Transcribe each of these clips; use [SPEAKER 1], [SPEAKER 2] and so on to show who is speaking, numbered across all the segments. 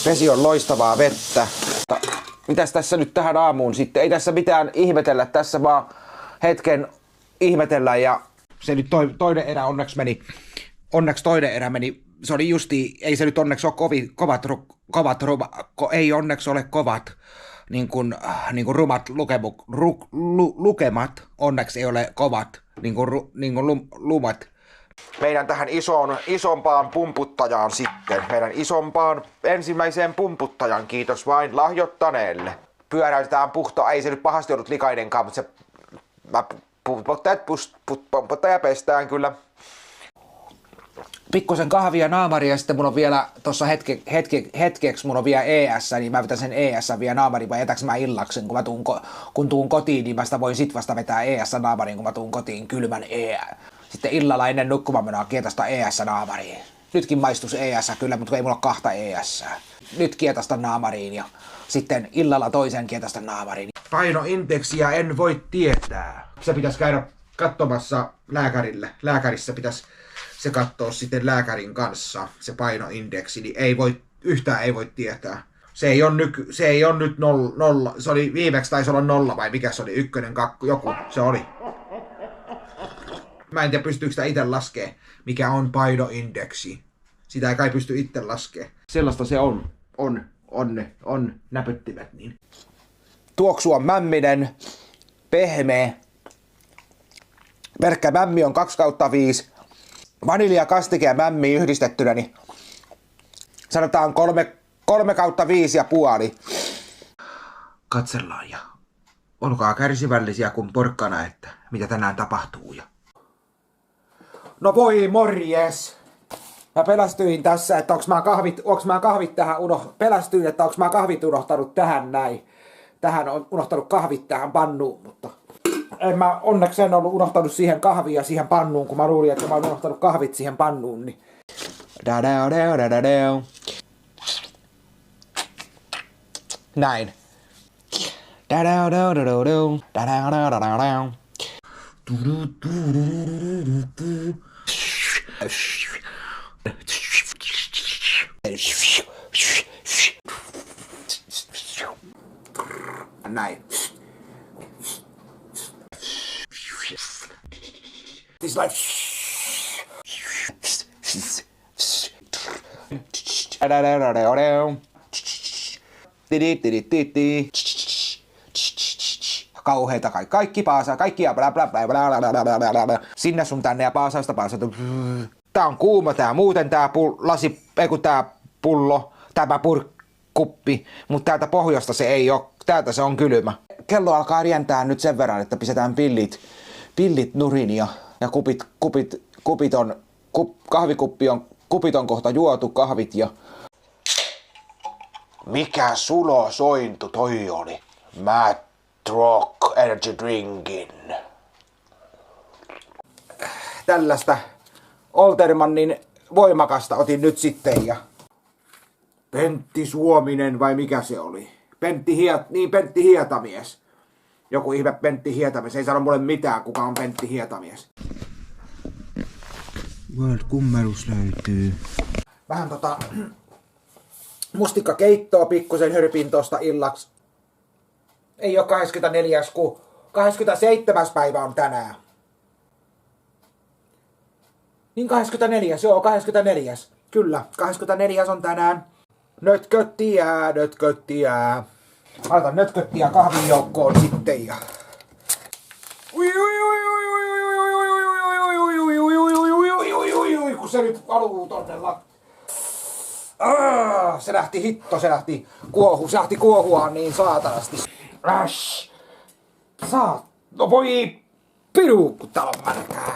[SPEAKER 1] Vesi on loistavaa vettä. Mitäs tässä nyt tähän aamuun sitten? Ei tässä mitään ihmetellä, tässä vaan hetken ihmetellä ja se nyt toinen erä onneksi meni. Onneksi toinen erä meni. Se oli justi, ei se nyt onneksi ole ei onneksi ole kovat niin kuin rumat lukemat. Onneksi ei ole kovat niin kuin lumat. Meidän tähän isompaan pumputtajaan sitten. Meidän isompaan ensimmäiseen pumputtajan, kiitos vain lahjoittaneelle. Pyöräytetään puhtoa, ei se nyt pahasti ollut likainenkaan, mutta se pumpputtaja pestään kyllä. Pikkusen kahvia naamaria ja sitten mulla on vielä tossa hetkeksi mulla on vielä ES, niin mä vetän sen ES vielä naamariin vai jätäks mä illaksen, kun tuun kotiin, niin mä sitä voin sit vasta vetää ES naamariin, kun mä tuun kotiin kylmän ES. Sitten illalla ennen nukkumaan mennään kietasta ES naamariin. Nytkin maistus ES kyllä, mutta ei mulla ole kahta ES. Nyt kietasta naamariin ja sitten illalla toisen kietasta naamariin. Painoindeksiä en voi tietää. Se pitäisi käydä katsomassa lääkärille. Lääkärissä pitäisi se katsoa sitten lääkärin kanssa, se painoindeksi, niin yhtään ei voi tietää. Se ei ole nyt nolla. Se oli viimeksi taisi olla 0 vai mikä se oli, 1, 2, joku se oli. Mä en tiedä pystyykö sitä itse laskea, mikä on painoindeksi. Sitä ei kai pysty itse laskea. Sellaista se on näpyttimet niin. Tuoksu on mämminen, pehmeä. Pelkkä mämmi on 2/5. Vanilja, kastike ja mämmi yhdistettynä, niin sanotaan 3/5 ja puoli. Katsellaan ja olkaa kärsivällisiä kun porkkana, että mitä tänään tapahtuu. No voi morjes! Mä pelästyin tässä, että onks mä kahvit tähän pelästyin, että onks mä kahvit unohtanut tähän näin. Tähän on unohtanut kahvit tähän pannuun, mutta onneksi en ollut unohtanut siihen kahvia siihen pannuun, kun mä luulin, että mä oon unohtanut kahvit siihen pannuun, niin. Näin. Näin. This like kauheita kaikki paasaa, kaikkia bla bla bla bla bla sinne sun tänne ja paasausta. Tää on kuuma muuten tää pullo, tämä kuppi, mutta täältä pohjasta se ei oo, täältä se on kylmä. Kello alkaa rientää nyt sen verran, että pistetään pillit nurin ja kupit on kohta juotu kahvit ja. Mikä sulosointu toi oli? Mad Rock Energy Drinkin. Tällaista Oltermannin voimakasta otin nyt sitten ja Pentti Suominen vai mikä se oli? Pentti Hietamies. Joku ihme Pentti Hietamies. Ei sano mulle mitään, kuka on Pentti Hietamies. World kummelus löytyy. Vähän mustikkakeittoa pikkusen hörpin tosta illaksi. Ei oo 24. kun 27. päivä on tänään. Niin 24, se on 24. Kyllä, 24 on tänään. Nötköttiä. Laitan nötköttiä kahvin joukkoon sitten ja. Kun se nyt valuu tonne se lähti kuohua niin saatanasti. No voi piru, kun täällä on märkää.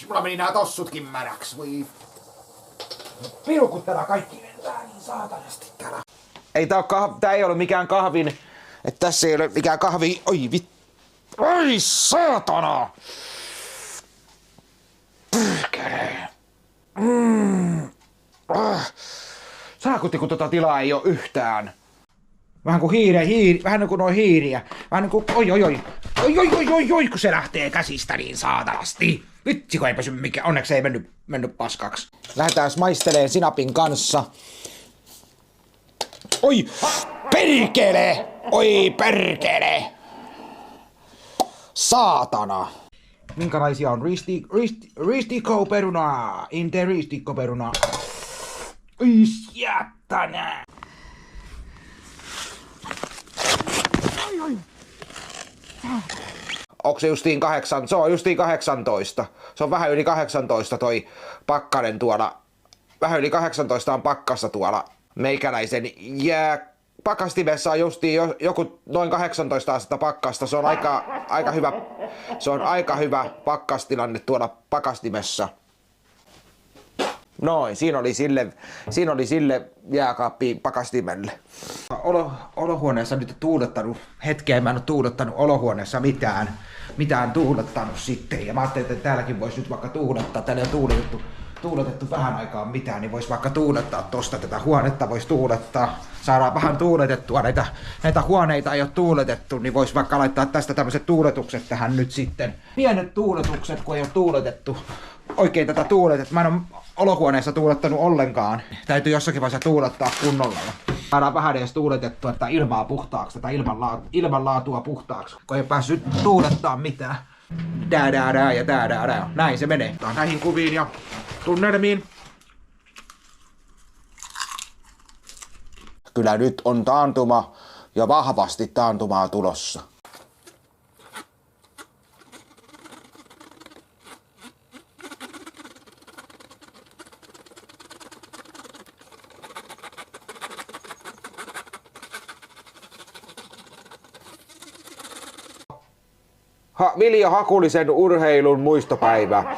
[SPEAKER 1] Mulla meni nää tossutkin märäks, voi piru, kun täällä kaikki lentää niin saatanasti täällä. Tää ei ole mikään kahvin, että tässä ei ole mikään kahvi, oi saatana! Pyrkele. Saakutti, kun tota tilaa ei oo yhtään. Vähän kuin vähän kuin noin hiiriä. Vähän kuin oi, kun se lähtee käsistä niin saatanasti. Vitsi, kun ei pesy mikään. Onneksi ei mennyt paskaksi. Lähdetään maisteleen sinapin kanssa. Oi! Perkele! Oi perkele! Saatana! Minkälaisia on ristikkoperunaa? Inte ristikkoperunaa. Oi jättänä! Onko se justiin 8? Se on justiin 18. Se on vähän yli 18 toi pakkanen tuolla. Vähän yli 18 on pakkassa tuolla meikäläisen pakastimessa on justiin joku noin 18 astetta pakkasta. Se on aika hyvä. Se on aika hyvä pakkastilanne tuolla pakastimessa. Noin, siinä oli sille jääkaappiin pakastimelle. Olohuoneessa nyt tuulettanut hetkeä, mä en ole tuulettanut olohuoneessa mitään tuulettanut sitten. Ja mä ajattelin, että täälläkin voisi nyt vaikka tuulettaa, täällä ei ole tuuletettu vähän aikaa mitään, niin voisi vaikka tuulettaa tosta tätä huonetta, voisi tuulettaa. Saadaan vähän tuuletettua, näitä huoneita ei ole tuuletettu, niin voisi vaikka laittaa tästä tämmöiset tuuletukset tähän nyt sitten. Pienet tuuletukset, kun ei ole tuuletettu. Oikein tätä tuuletettu. Mä en ole olohuoneessa tuulettanut ollenkaan. Täytyy jossakin vaiheessa tuulettaa kunnolla. Saadaan vähän edes tuuletettua tätä ilmaa puhtaaksi, tätä ilmanlaatua puhtaaksi, kun ei päässyt tuulettaa mitään. Dää ja dää. Näin se menee. Näihin kuviin ja tunnelmiin. Kyllä nyt on taantuma ja vahvasti taantumaa tulossa. Viljo Hakulisen urheilun muistopäivä.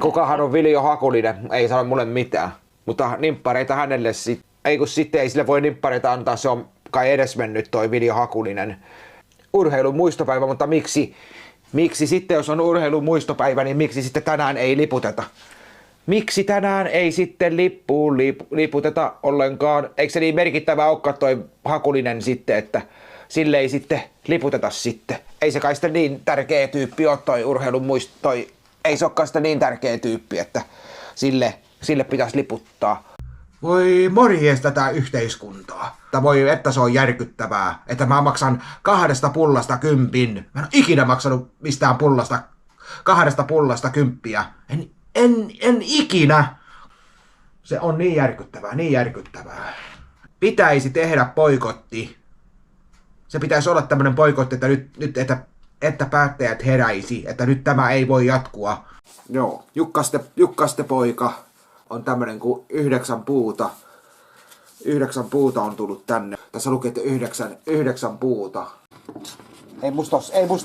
[SPEAKER 1] Kukahan on Viljo Hakulinen? Ei sano mulle mitään. Mutta nimppareita hänelle sitten ei sille voi nimppareita antaa, se on kai edesmennyt toi Viljo Hakulinen. Urheilun muistopäivä, mutta miksi sitten jos on urheilun muistopäivä, niin miksi sitten tänään ei liputeta? Miksi tänään ei sitten liputeta ollenkaan? Eikö se niin merkittävä olekaan toi Hakulinen sitten, että sille ei sitten liputeta sitten? Ei se kai sitten niin tärkeä tyyppi ole toi urheilun ei se olekaan sitten niin tärkeä tyyppi, että sille pitäisi liputtaa. Voi morjes tätä yhteiskuntaa. Että se on järkyttävää, että mä maksan 2 pullasta 10. Mä en ole ikinä maksanut mistään pullasta 2 pullasta 10. En ikinä. Se on niin järkyttävää. Pitäisi tehdä boikotti. Se pitäisi olla tämmönen boikotti, että nyt että päättäjät heräisi, että nyt tämä ei voi jatkua. Joo, Jukkaste poika on tämmönen kuin 9 puuta. 9 puuta on tullut tänne. Tässä lukee, että 9 puuta. Ei musta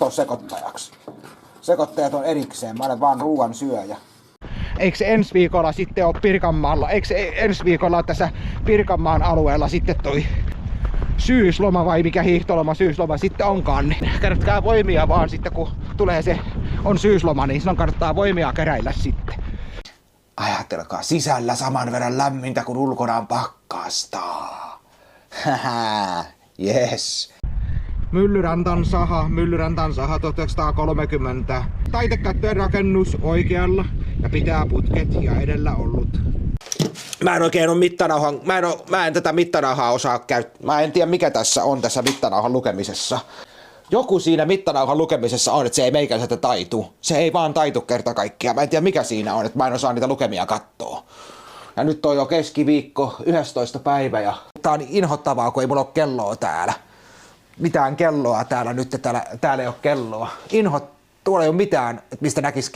[SPEAKER 1] ole sekoittajaksi. Sekoittajat on erikseen, mä olen vaan ruuan syöjä. Eikö se ensi viikolla sitten ole Pirkanmaalla? Eikö se ensi viikolla tässä Pirkanmaan alueella sitten toi syysloma vai mikä syysloma sitten onkaan, niin kannattaa voimia vaan sitten kun tulee on syysloma, niin silloin kannattaa voimia keräillä sitten. Ajatelkaa, sisällä saman verran lämmintä kuin ulkona on pakkasta. Haha, yes. Myllyrantan saha 1930. Taitekäyttöön rakennus oikealla ja pitää putket ja edellä ollut. Mä en oikein ole mittanauhan, mä en tätä mittanauhaa osaa käyttää. Mä en tiedä mikä tässä on tässä mittanauhan lukemisessa. Joku siinä mittanauhan lukemisessa on, että se ei meikäläiseltä taitu. Se ei vaan taitu kerta kaikkiaan. Mä en tiedä mikä siinä on, että mä en osaa niitä lukemia katsoa. Ja nyt on jo keskiviikko, 11. päivä ja tää on inhottavaa, kun ei mulla ole kelloa täällä. Mitään kelloa täällä nyt, täällä ei ole kelloa. Tuolla ei ole mitään, mistä näkis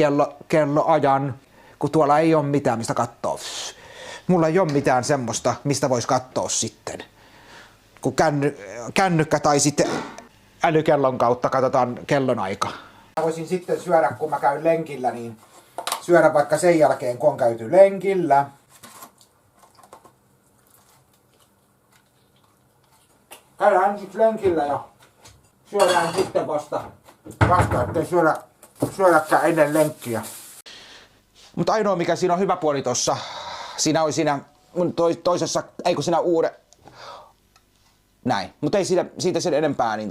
[SPEAKER 1] kelloajan, kun tuolla ei ole mitään, mistä kattoo. Mulla ei ole mitään semmoista, mistä vois katsoa sitten. Kun kännykkä tai sitten älykellon kautta katsotaan kellonaika. Mä voisin sitten syödä, kun mä käyn lenkillä, niin syödä vaikka sen jälkeen, kun on käyty lenkillä. Käydään sitten lenkillä ja syödään sitten vasta ettei syödäkään ennen lenkkiä. Mutta ainoa mikä siinä on hyvä puoli tossa, siinä on siinä toisessa, ei kun siinä näin, mutta ei siitä sen enempää, niin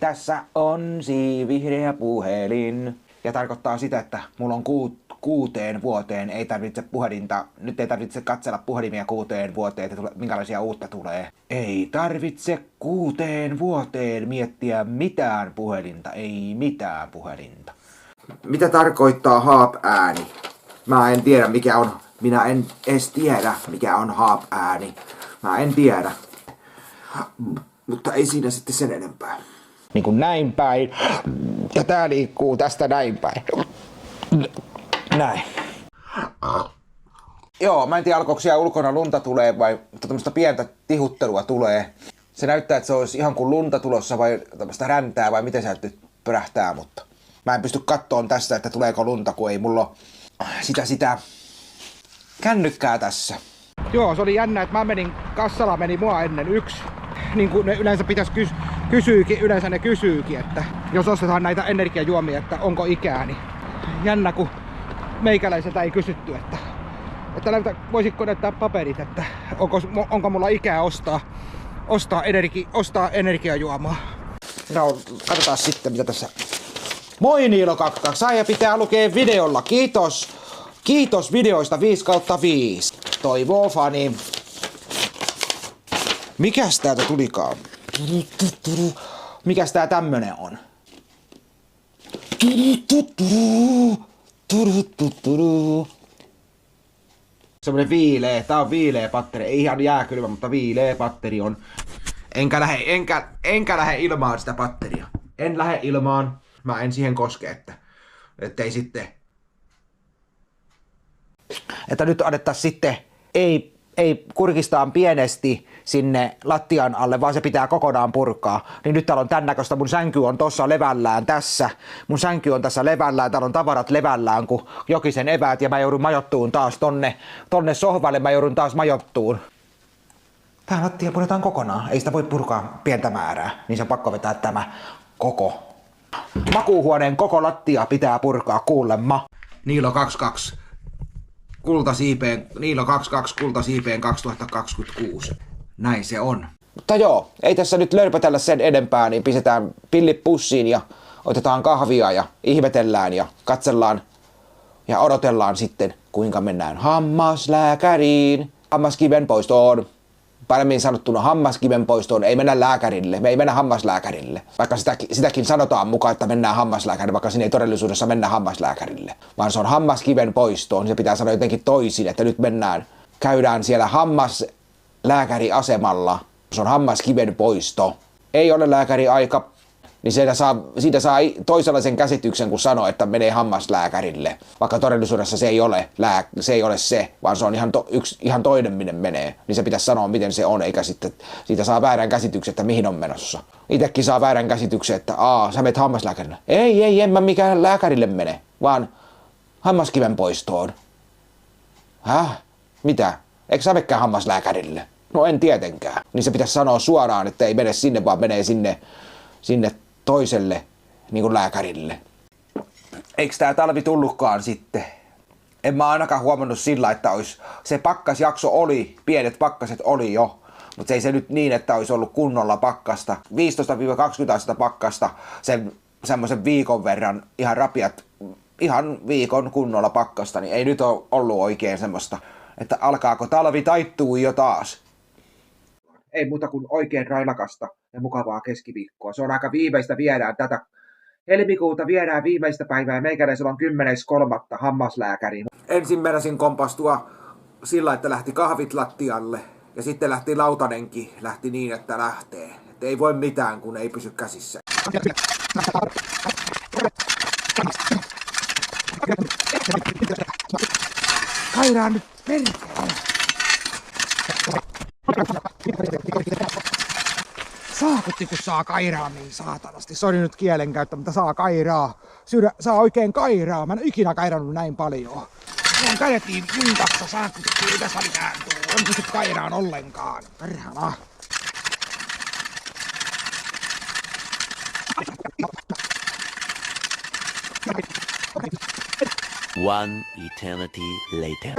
[SPEAKER 1] Tässä on vihreä puhelin. Ja tarkoittaa sitä, että mulla on 6 vuoteen, ei tarvitse puhelinta, nyt ei tarvitse katsella puhelimia 6 vuoteen, että minkälaisia uutta tulee. Ei tarvitse 6 vuoteen miettiä mitään puhelinta, ei mitään puhelinta. Mitä tarkoittaa haap-ääni? Mä en tiedä mikä on, minä en edes tiedä mikä on haap-ääni. Mä en tiedä. Mutta ei siinä sitten sen enempää. Niin kuin näin päin. Ja tää liikkuu tästä näin päin. Näin. Joo, mä en tiedä alkoiko siellä ulkona lunta tulee vai tämmöistä pientä tihuttelua tulee. Se näyttää, että se olisi ihan kuin lunta tulossa vai tämmöistä räntää vai miten se nyt pörähtää, mutta mä en pysty kattoon tässä, että tuleeko lunta, kun ei mulla ole sitä kännykkää tässä. Joo, se oli jännä, että mä menin, kassalla meni mua ennen yksi. Niin kuin ne yleensä pitäisi yleensä ne kysyykin, että jos ostetaan näitä energiajuomia, että onko ikää, niin jännä, kun meikäläiseltä ei kysytty, että voisitko näyttää paperit, että onko mulla ikää ostaa energiajuomaa. No, katsotaan sitten mitä tässä. Moi Niilo 22, saaja pitää lukea videolla, kiitos. Kiitos videoista 5/5. Toivoo fani. Mikäs täältä tulikaan? Mikäs tää tämmönen on? Semmonen viileä, tää on viileä patteri, ei ihan jääkylmä, mutta viileä patteri on. Enkä lähde ilmaan sitä patteria. En lähde ilmaan, mä en siihen koske, ettei sitten. Että nyt annettaisiin sitten, ei kurkistaan pienesti sinne lattian alle, vaan se pitää kokonaan purkaa. Niin nyt täällä on tän näköistä, mun sänky on tossa levällään tässä. Mun sänky on tässä levällään, täällä on tavarat levällään, kun Jokisen eväät ja mä joudun majottuun taas tonne sohvalle, mä joudun taas majottuun. Tää lattia puretaan kokonaan, ei sitä voi purkaa pientä määrää, niin se on pakko vetää tämä koko. Makuuhuoneen koko lattia pitää purkaa kuulemma. Niilo 22. Niilo 22 kultasiipeen 2026. Näin se on. Mutta joo, ei tässä nyt lörpötellä sen enempää, niin pistetään pillit pussiin ja otetaan kahvia ja ihmetellään ja katsellaan ja odotellaan sitten, kuinka mennään hammaslääkäriin. Hammaskivenpoistoon. Paremmin sanottuna hammaskivenpoistoon, ei mennä lääkärille, me ei mennä hammaslääkärille. Vaikka sitäkin sanotaan mukaan, että mennään hammaslääkärille, vaikka siinä ei todellisuudessa mennä hammaslääkärille. Vaan se on hammaskivenpoistoon, se pitää sanoa jotenkin toisin, että nyt käydään siellä hammaslääkäriasemalla. Se on hammaskivenpoisto. Ei ole lääkäriaika, niin siitä saa toisenlaisen käsityksen, kun sanoo, että menee hammaslääkärille. Vaikka todellisuudessa se ei ole se, vaan se on ihan toinen, minne menee. Niin se pitäisi sanoa, miten se on, eikä sitten siitä saa väärän käsityksen, että mihin on menossa. Itekin saa väärän käsityksen, että sä menet hammaslääkärille. En mä mikään lääkärille mene, vaan hammaskivenpoistoon. Häh? Mitä? Eikö sä menekään hammaslääkärille? No en tietenkään. Niin se pitäisi sanoa suoraan, että ei mene sinne, vaan menee sinne toiselle niin kuin lääkärille. Eikö tää talvi tullutkaan sitten? En mä ainakaan huomannut sillä, että se pakkasjakso oli, pienet pakkaset oli jo, mutta ei se nyt niin, että olisi ollut kunnolla pakkasta. 15-20 astetta pakkasta, semmoisen viikon verran ihan rapiat, ihan viikon kunnolla pakkasta, niin ei nyt ole ollut oikein semmoista, että alkaako talvi taittuu jo taas. Ei muuta kuin oikein railakasta ja mukavaa keskiviikkoa. Se on aika viimeistä, viedään tätä. Helmikuuta viedään viimeistä päivää ja meikäläisellä on 10.3. hammaslääkäriin. Ensin menisin kompastua sillä, että lähti kahvit lattialle ja sitten lähti lautanenkin. Lähti niin, että lähtee. Et ei voi mitään, kun ei pysy käsissä. Kairaan nyt perkele. Saakutti, kun saa kairaa niin saatanasti. Sori nyt kielenkäyttö, mutta saa kairaa. Saa oikein kairaa. Mä en ole ikinä kairannut näin paljon. Mulla on kädet niin juntassa saakutti, ei tässä mitään tuu. En pysty kairaan ollenkaan. Perhana.
[SPEAKER 2] One eternity later.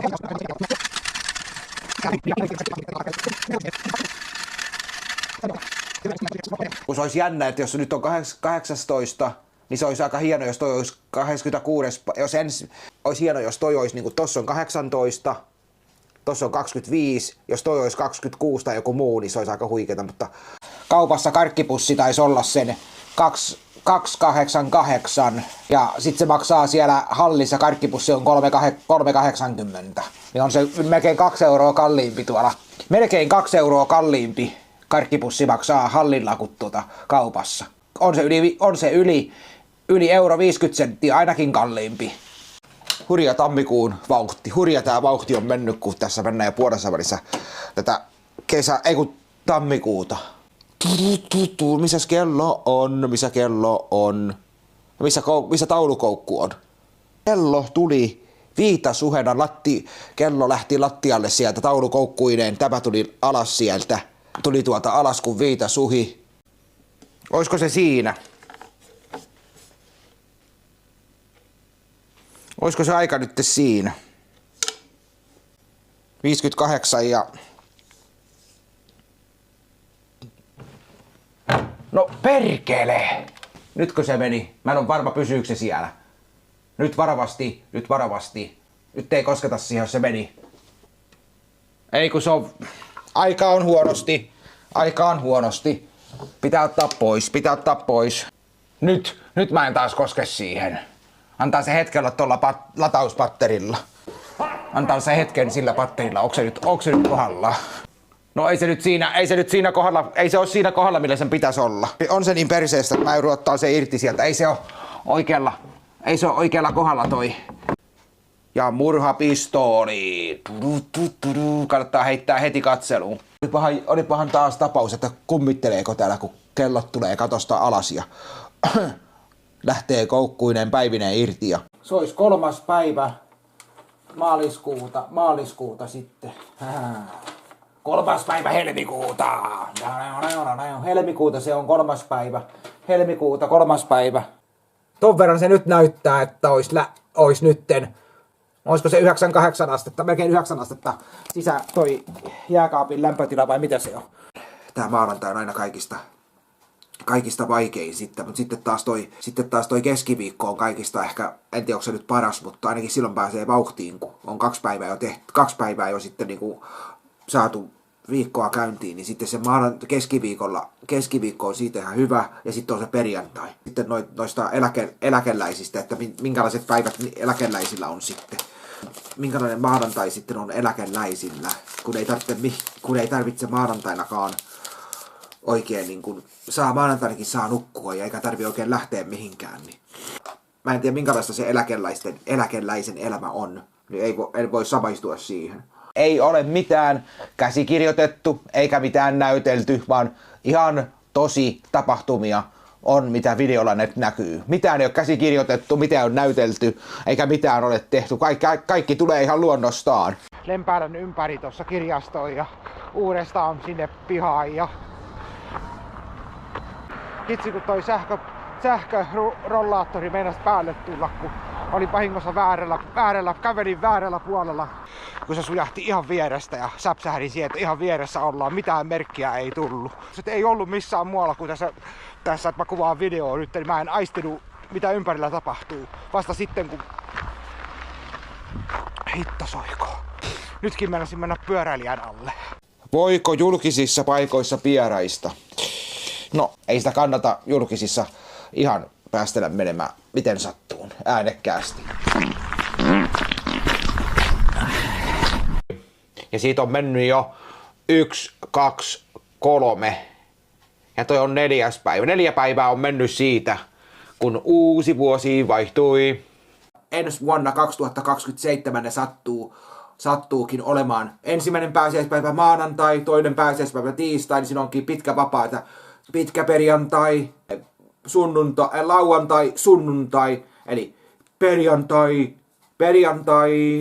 [SPEAKER 1] Kun se olisi jännä, että jos nyt on 18, niin se olisi aika hieno, jos toi olisi 26, jos Olisi hienoa, jos toi olisi niinku, tossa on 18, tossa on 25, jos toi olisi 26 tai joku muu, niin se olisi aika huikeeta, mutta kaupassa karkkipussi taisi olla sen 2,88 ja sitten se maksaa siellä hallissa, karkkipussi on 3,80. Niin on se melkein 2 euroa kalliimpi tuolla. Melkein 2 euroa kalliimpi karkkipussi maksaa hallilla kuin kaupassa. On se yli euro 50 senttiä ainakin kalliimpi. Hurja tammikuun vauhti. Hurja tää vauhti on mennyt, kun tässä mennään jo puolessa välissä tätä tammikuuta. Missä kello on? Missä kello on? Missä taulukoukku on? Kello tuli viitasuhena, kello lähti lattialle sieltä taulukoukkuineen. Tämä tuli alas sieltä. Tuli tuolta alas kun viitasuhi. Oisko se siinä? Oisko se aika nyt siinä? 58 ja... No perkele! Nytkö se meni? Mä en ole varma pysyykö se siellä. Nyt varovasti, nyt varovasti. Nyt ei kosketa siihen, jos se meni. Ei kun se on... Aika on huonosti. Aika on huonosti. Pitää ottaa pois. Nyt mä en taas koske siihen. Antaa se hetken olla tuolla latauspatterilla. Antaa se hetken sillä patterilla. Onko se nyt kohdalla? No ei se nyt siinä kohdalla, ei se ole siinä kohdalla, millä sen pitäisi olla. On se niin perseestä, että mä joudun ottaa se irti sieltä. Ei se ole oikealla kohdalla toi. Ja murhapistooli. Kannattaa heittää heti katseluun. Olipahan taas tapaus, että kummitteleeko täällä, kun kellot tulee katosta alas ja lähtee koukkuineen päivineen irti. Ja... Se olisi 3. päivä maaliskuuta sitten. 3. päivä helmikuuta. Helmikuuta se on 3. päivä. Helmikuuta 3. päivä. Ton verran se nyt näyttää, että ois nytten. Olisiko se 98 astetta, melkein 9 astetta toi jääkaapin lämpötila vai mitä se on? Tää maanantai on aina kaikista vaikein sitten, mutta sitten taas toi keskiviikko on kaikista ehkä, en tiedä onko se nyt paras, mutta ainakin silloin pääsee vauhtiin, kun on 2 päivää jo tehty, 2 päivää jo sitten niinku saatu viikkoa käyntiin, niin sitten se keskiviikko on siitä ihan hyvä, ja sitten on se perjantai. Sitten noista eläkeläisistä, että minkälaiset päivät eläkeläisillä on sitten. Minkälainen maanantai sitten on eläkeläisillä, kun ei tarvitse maanantainakaan oikein niin kuin maanantainakin saa nukkua ja eikä tarvitse oikein lähteä mihinkään. Niin. Mä en tiedä minkälaista se eläkeläisen elämä on, niin en voi samaistua siihen. Ei ole mitään käsikirjoitettu eikä mitään näytelty, vaan ihan tosi tapahtumia on, mitä videolla nyt näkyy. Mitään ei ole käsikirjoitettu, mitään on näytelty, eikä mitään ole tehty. Kaikki tulee ihan luonnostaan. Lempäälän ympäri tuossa kirjastoon ja uudestaan sinne pihaan. Ja... Hitsi kun toi sähkörollaattori meinasi päälle tulla, kun oli vahingossa kävelin väärällä puolella, kun se sujahti ihan vierestä ja säpsähdin siihen, että ihan vieressä ollaan, mitään merkkiä ei tullut. Se ei ollut missään muualla kuin tässä, että mä kuvaan videoa nyt, niin mä en aistinut, mitä ympärillä tapahtuu. Vasta sitten, kun... Hitto soiko. Nytkin mennäisin mennä pyöräilijän alle. Voiko julkisissa paikoissa pieraista? No, ei sitä kannata julkisissa ihan päästellä menemään miten sattuu, äänekkäästi. Ja siitä on mennyt jo 1, 2, 3. Ja toi on 4. päivä. 4 päivää on mennyt siitä, kun uusi vuosi vaihtui. Ensi vuonna 2027 ne sattuukin olemaan. Ensimmäinen pääsiäispäivä maanantai, toinen pääsiäispäivä tiistai, niin siinä onkin pitkä vapaata. Pitkä perjantai, lauantai, sunnuntai, eli perjantai,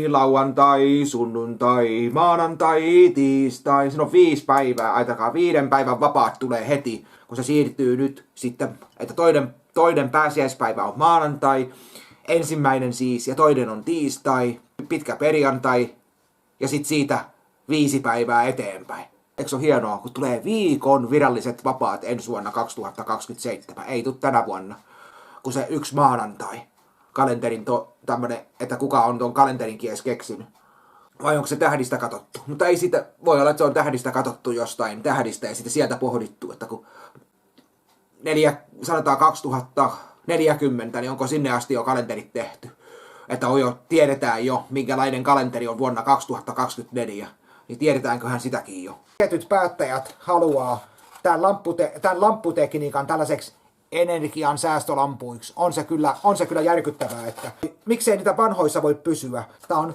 [SPEAKER 1] lauantai, sunnuntai, maanantai, tiistai. Siinä on 5 päivää, aitakaan 5 päivän vapaat tulee heti, kun se siirtyy nyt sitten, että toinen pääsiäispäivä on maanantai, ensimmäinen siis, ja toinen on tiistai, pitkä perjantai, ja sitten siitä 5 päivää eteenpäin. Eikö se ole hienoa, kun tulee viikon viralliset vapaat ensi vuonna 2027. Ei tule tänä vuonna, kun se 1 maanantai. kalenterin tämmönen, että kuka on tuon kalenterinkin edes keksinyt. Vai onko se tähdistä katsottu? Mutta ei sitä, voi olla, että se on tähdistä katsottu jostain tähdistä ja sitten sieltä pohdittu, että kun sanotaan 2040, niin onko sinne asti jo kalenterit tehty? Että tiedetään jo, minkälainen kalenteri on vuonna 2024. Niin tiedetäänköhän sitäkin jo. Tietyt päättäjät haluaa tämän lampputekniikan tällaiseksi energian säästölampuiksi. On se kyllä järkyttävää, että miksei niitä vanhoissa voi pysyä. Tää on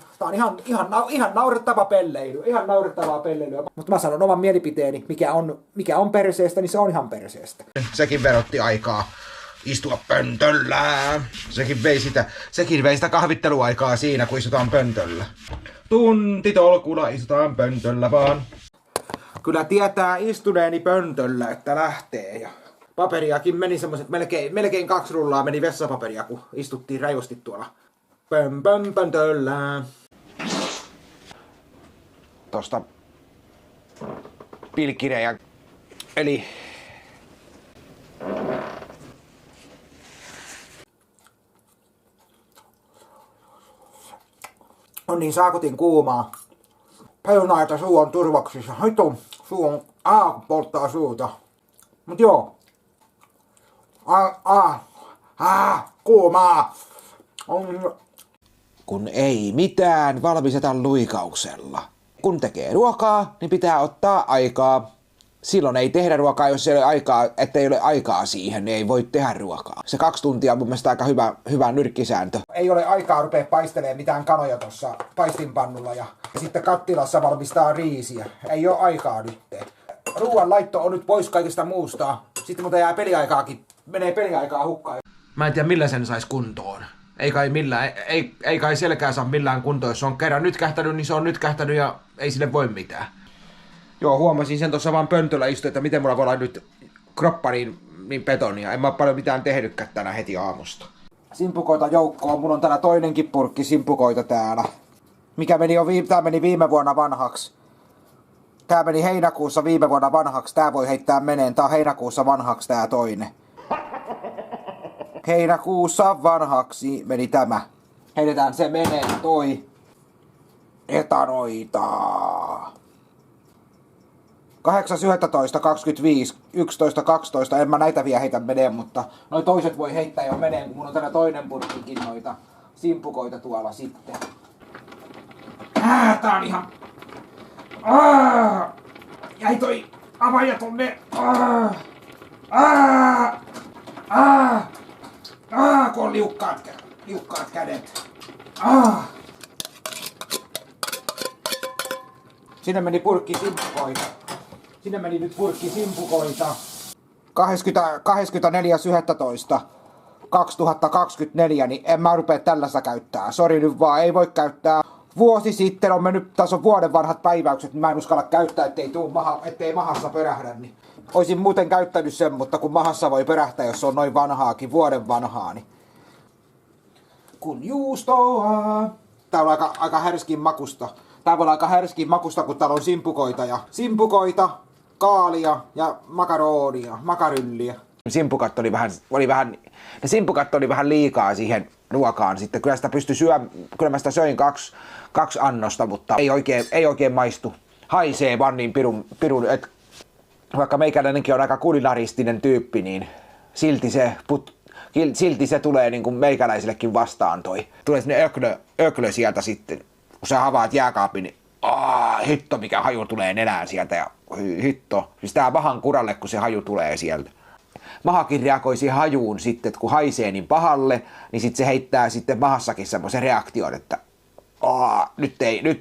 [SPEAKER 1] ihan naurettava pelleily. Ihan naurettavaa pelleilyä. Mutta mä sanon oman mielipiteeni, mikä on perseestä, niin se on ihan perseestä. Sekin verotti aikaa istua pöntöllä. Sekin vei sitä kahvitteluaikaa siinä, kun istutaan pöntöllä. Tuntitolkulla istutaan pöntöllä vaan. Kyllä tietää istuneeni pöntöllä, että lähtee. Ja paperiakin meni semmoset, melkein 2 rullaa meni vessapaperia, kun istuttiin rajusti tuolla pöntöllä. Tosta pilkkirejä. Eli on niin saakutin kuumaa. Pajunaa, että suu on turvoksissa. Hittu, suu on, polttaa suuta. Mut joo. Kuumaa. Kun ei mitään, valmistetaan luikauksella. Kun tekee ruokaa, niin pitää ottaa aikaa. Silloin ei tehdä ruokaa, jos ei ole aikaa, ettei ole aikaa siihen, niin ei voi tehdä ruokaa. Se 2 tuntia on mun mielestä aika hyvä nyrkkisääntö. Ei ole aikaa rupea paistelemaan mitään kanoja tuossa paistinpannulla ja sitten kattilassa valmistaa riisiä. Ei ole aikaa nyt. Ruoan laitto on nyt pois kaikesta muusta. Sitten mutta jää menee peliaikaa hukkaan. Mä en tiedä millä sen sais kuntoon. Ei kai selkää saa millään kuntoon. Jos se on kerran nyt kähtänyt, niin se on nyt kähtänyt ja ei sille voi mitään. Joo, huomasin sen tuossa vaan pöntöllä istuin, että miten mulla voi olla nyt kroppa niin betonia. En mä ole paljon mitään tehnytkään tänä heti aamusta. Simpukoita joukkoon. Mulla on täällä toinenkin purkki simpukoita täällä. Tää meni viime vuonna vanhaksi. Tää meni heinäkuussa viime vuonna vanhaksi. Tää voi heittää meneen. Tää on heinäkuussa vanhaksi tää toinen. Heinäkuussa vanhaksi meni tämä. Heitetään se menee toi. Etanoita. 8.11.25, 11.12, en mä näitä vielä heitä menee, mutta noi toiset voi heittää jo menee, kun mun on täällä toinen purkkikin noita simpukoita tuolla sitten. Tää on ihan... Jäi toi avaja tonne... kun on liukkaat kädet. Sinne meni purkki simpukoita. Sinne meni nyt purkki simpukoita. 24.11.2024, niin en mä rupea tällaista käyttää. Sori nyt vaan, ei voi käyttää. Vuosi sitten on mennyt, tässä on vuoden vanhat päiväykset, niin mä en uskalla käyttää, ettei mahassa pörähdä. Niin. Oisin muuten käyttänyt sen, mutta kun mahassa voi pörähtää, jos on noin vanhaakin, vuoden vanhaa, niin... Kun juustoa... Tää on aika härskin makusta. Tää voi olla aika härskin makusta, kun täällä on simpukoita, kaalia ja makarylliä. Simpukat oli vähän liikaa siihen ruokaan. Sitten kyllä sitä pystyi kyllä mä sitä söin kaksi annosta, mutta ei oikein maistu. Haisee vaan niin pirun että vaikka meikäläinenkin on aika kulinaristinen tyyppi, niin silti se tulee niin kuin meikäläisellekin vastaan toi. Tulee sinne öklö sieltä sitten, kun sä avaat jääkaapin, niin hitto mikä haju tulee nenään sieltä ja hitto. Siis tää mahan kuralle, kun se haju tulee sieltä. Mahakin reagoi siihen hajuun sitten, että kun haisee niin pahalle, niin sitten se heittää sitten mahassakin semmoisen reaktion, että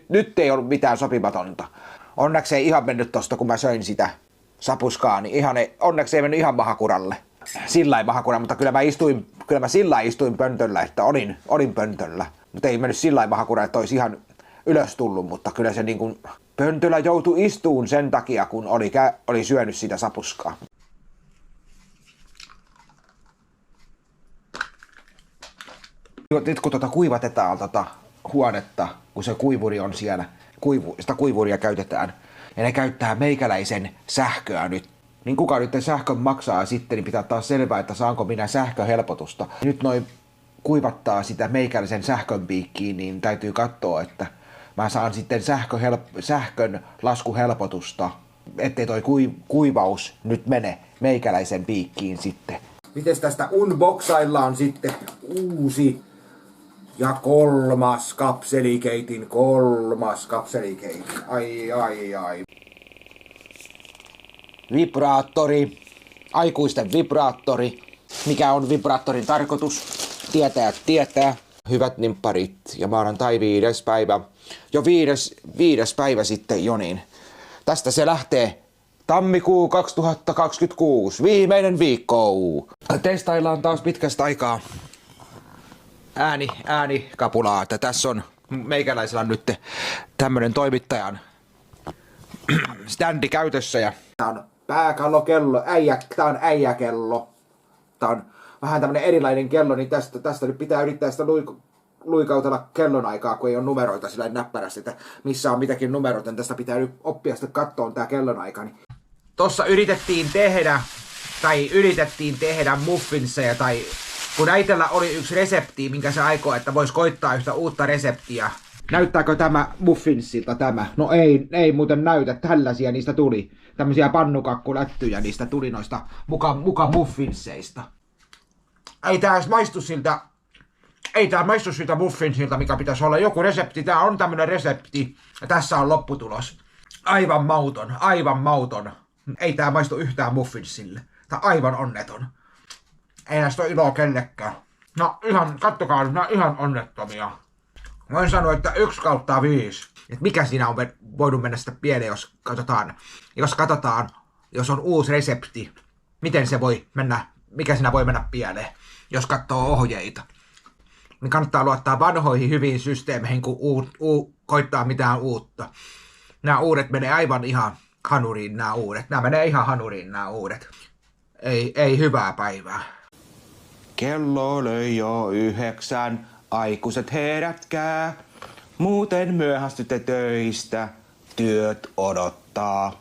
[SPEAKER 1] nyt ei ollut mitään sopimatonta. Onneksi ei ihan mennyt tosta, kun mä söin sitä sapuskaa, niin onneksi ei mennyt ihan mahakuralle. Sillain mahakuralle, mutta kyllä mä sillä istuin pöntöllä, että olin pöntöllä. Mutta ei mennyt sillain mahakuralle, että olisi ihan ylös tullut, mutta kyllä se niin kuin pöntöllä joutui istuun sen takia, kun oli syönyt sitä sapuskaa. Nyt kun kuivatetaan huonetta, kun se kuivuri on siellä, sitä kuivuria käytetään, ja ne käyttää meikäläisen sähköä nyt, niin kuka nyt sähkön maksaa sitten, niin pitää ottaa selvää, että saanko minä sähköhelpotusta. Nyt noin kuivattaa sitä meikäläisen sähkönpiikkiin, niin täytyy katsoa, että mä saan sitten sähkön laskuhelpotusta, ettei toi kuivaus nyt mene meikäläisen piikkiin sitten. Mites tästä unboxaillaan sitten uusi ja kolmas kapselikeitin. Ai. Vibraattori, aikuisten vibraattori. Mikä on vibraattorin tarkoitus? Tietäjät tietää. Hyvät nimpparit ja maanantai 5. päivä. Jo viides päivä sitten jo niin. Tästä se lähtee. Tammikuu 2026, viimeinen viikko. Testaillaan taas pitkästä aikaa äänikapulaa, että tässä on meikäläisellä nyt tämmönen toimittajan standi käytössä ja tää on pääkallokello, tää on äijäkello. Tää on vähän tämmönen erilainen kello, niin tästä nyt pitää yrittää sitä luikautella kellonaikaa, kun ei ole numeroita sillä näppärästi, että missä on mitäkin numeroita, niin tästä pitää nyt oppia sitten kattoon tää kellonaika. Niin. Tossa yritettiin tehdä muffinseja, tai kun äitellä oli yksi resepti, minkä se aikoo, että vois koittaa yhtä uutta reseptiä. Näyttääkö tämä muffinsilta tämä? No ei muuten näytä, tällaisia niistä tuli. Tämmöisiä pannukakkulättyjä niistä tuli noista muka muffinseista. Ei tää maistu siltä muffinsilta, mikä pitäisi olla joku resepti. Tää on tämmönen resepti ja tässä on lopputulos. Aivan mauton. Ei tää maistu yhtään muffinsille. Tää aivan onneton. Ei näistä ole iloa kellekään. No kattokaa, nää ihan onnettomia. Voin sanoa, että 1/5. Et mikä siinä on voinut mennä sitä pieleen, jos katsotaan, jos on uusi resepti, miten se voi mennä, mikä siinä voi mennä pieleen, jos katsoo ohjeita. Niin kannattaa luottaa vanhoihin hyviin systeemeihin, kun koittaa mitään uutta. Nämä uudet menee aivan ihan hanuriin, nämä uudet. Ei hyvää päivää. Kello löi jo 9, aikuiset herätkää. Muuten myöhästytte töistä, työt odottaa.